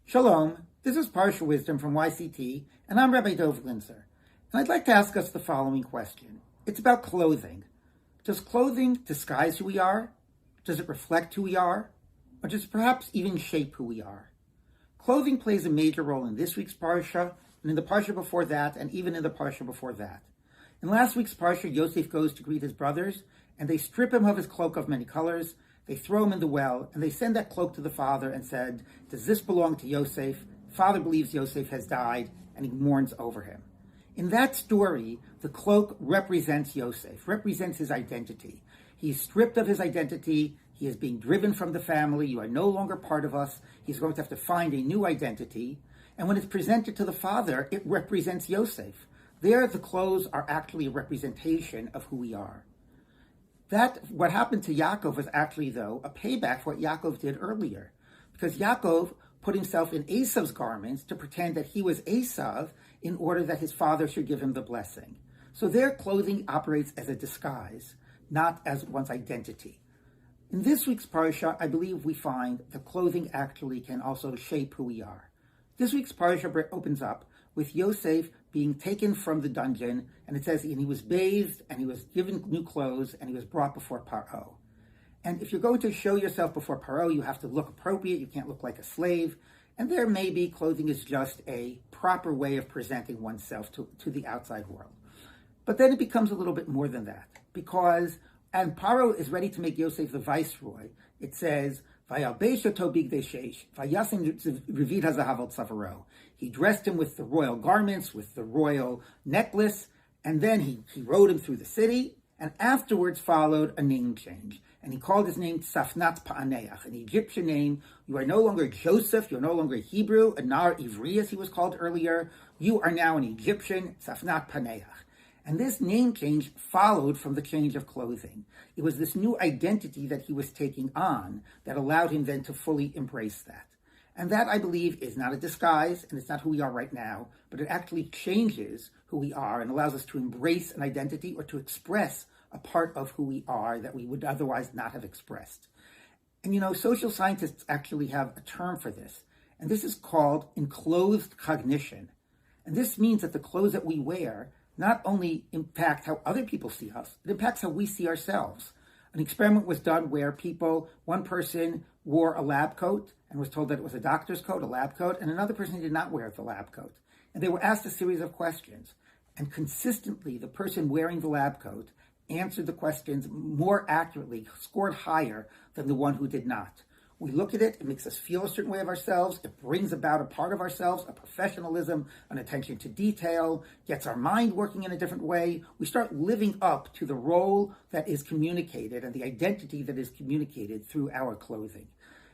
Shalom, this is Parsha Wisdom from YCT, and I'm Rabbi Dov Linzer. And I'd like to ask us the following question. It's about clothing. Does clothing disguise who we are? Does it reflect who we are? Or does it perhaps even shape who we are? Clothing plays a major role in this week's Parsha, and in the Parsha before that, and even in the Parsha before that. In last week's Parsha, Yosef goes to greet his brothers, and they strip him of his cloak of many colors. They throw him in the well, and they send that cloak to the father and said, does this belong to Yosef? Father believes Yosef has died, and he mourns over him. In that story, the cloak represents Yosef, represents his identity. He's stripped of his identity. He is being driven from the family. You are no longer part of us. He's going to have to find a new identity. And when it's presented to the father, it represents Yosef. There, the clothes are actually a representation of who we are. What happened to Yaakov was actually, though, a payback for what Yaakov did earlier. Because Yaakov put himself in Esau's garments to pretend that he was Esau in order that his father should give him the blessing. So their clothing operates as a disguise, not as one's identity. In this week's Parsha, I believe we find that clothing actually can also shape who we are. This week's Parsha opens up with Yosef being taken from the dungeon, and it says, and he was bathed, and he was given new clothes, and he was brought before Pharaoh. And if you're going to show yourself before Pharaoh, you have to look appropriate. You can't look like a slave. And there maybe clothing is just a proper way of presenting oneself to the outside world. But then it becomes a little bit more than that, because, and Pharaoh is ready to make Yosef the Viceroy. It says, he dressed him with the royal garments, with the royal necklace, and then he rode him through the city, and afterwards followed a name change. And he called his name Tzafnat Pa'aneach, an Egyptian name. You are no longer Joseph, you're no longer Hebrew, a Nar Ivri, as he was called earlier. You are now an Egyptian, Tzafnat Pa'aneach. And this name change followed from the change of clothing. It was this new identity that he was taking on that allowed him then to fully embrace that. And that, I believe, is not a disguise, and it's not who we are right now, but it actually changes who we are and allows us to embrace an identity or to express a part of who we are that we would otherwise not have expressed. And social scientists actually have a term for this, and this is called enclosed cognition. And this means that the clothes that we wear not only impact how other people see us, it impacts how we see ourselves. An experiment was done where one person wore a lab coat and was told that it was a doctor's coat, a lab coat, and another person did not wear the lab coat. And they were asked a series of questions. And consistently, the person wearing the lab coat answered the questions more accurately, scored higher than the one who did not. We look at it makes us feel a certain way of ourselves. It brings about a part of ourselves, a professionalism, an attention to detail, gets our mind working in a different way. We start living up to the role that is communicated and the identity that is communicated through our clothing.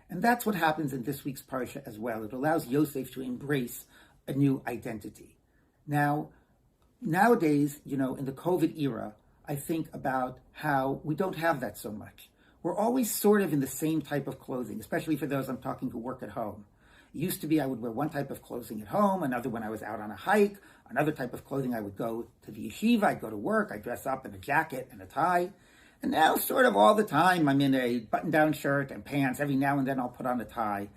And that's what happens in this week's Parsha as well. It allows Yosef to embrace a new identity. Now, nowadays, in the COVID era, I think about how we don't have that so much. We're always sort of in the same type of clothing, especially for those I'm talking who work at home. It used to be I would wear one type of clothing at home, another when I was out on a hike, another type of clothing I would go to the yeshiva, I'd go to work, I'd dress up in a jacket and a tie. And now sort of all the time I'm in a button-down shirt and pants. Every now and then I'll put on a tie.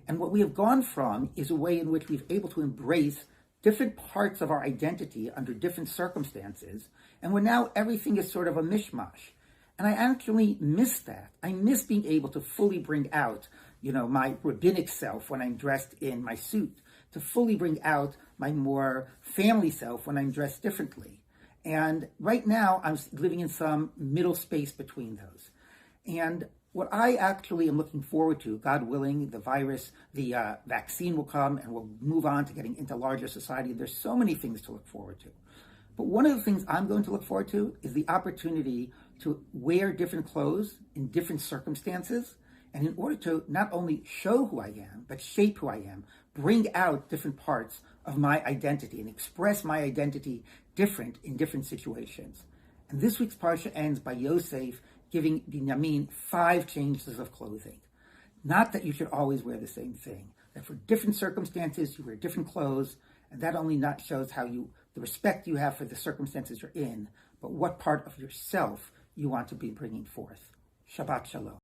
And what we have gone from is a way in which we've able to embrace different parts of our identity under different circumstances. And where now everything is sort of a mishmash. And I actually miss that. I miss being able to fully bring out, my rabbinic self when I'm dressed in my suit, to fully bring out my more family self when I'm dressed differently. And right now, I'm living in some middle space between those. And what I actually am looking forward to, God willing, the vaccine will come and we'll move on to getting into larger society. There's so many things to look forward to. But one of the things I'm going to look forward to is the opportunity to wear different clothes in different circumstances, and in order to not only show who I am, but shape who I am, bring out different parts of my identity and express my identity different in different situations. And this week's Parsha ends by Yosef giving Binyamin 5 changes of clothing. Not that you should always wear the same thing, that for different circumstances you wear different clothes, and that only not shows how the respect you have for the circumstances you're in, but what part of yourself you want to be bringing forth. Shabbat Shalom.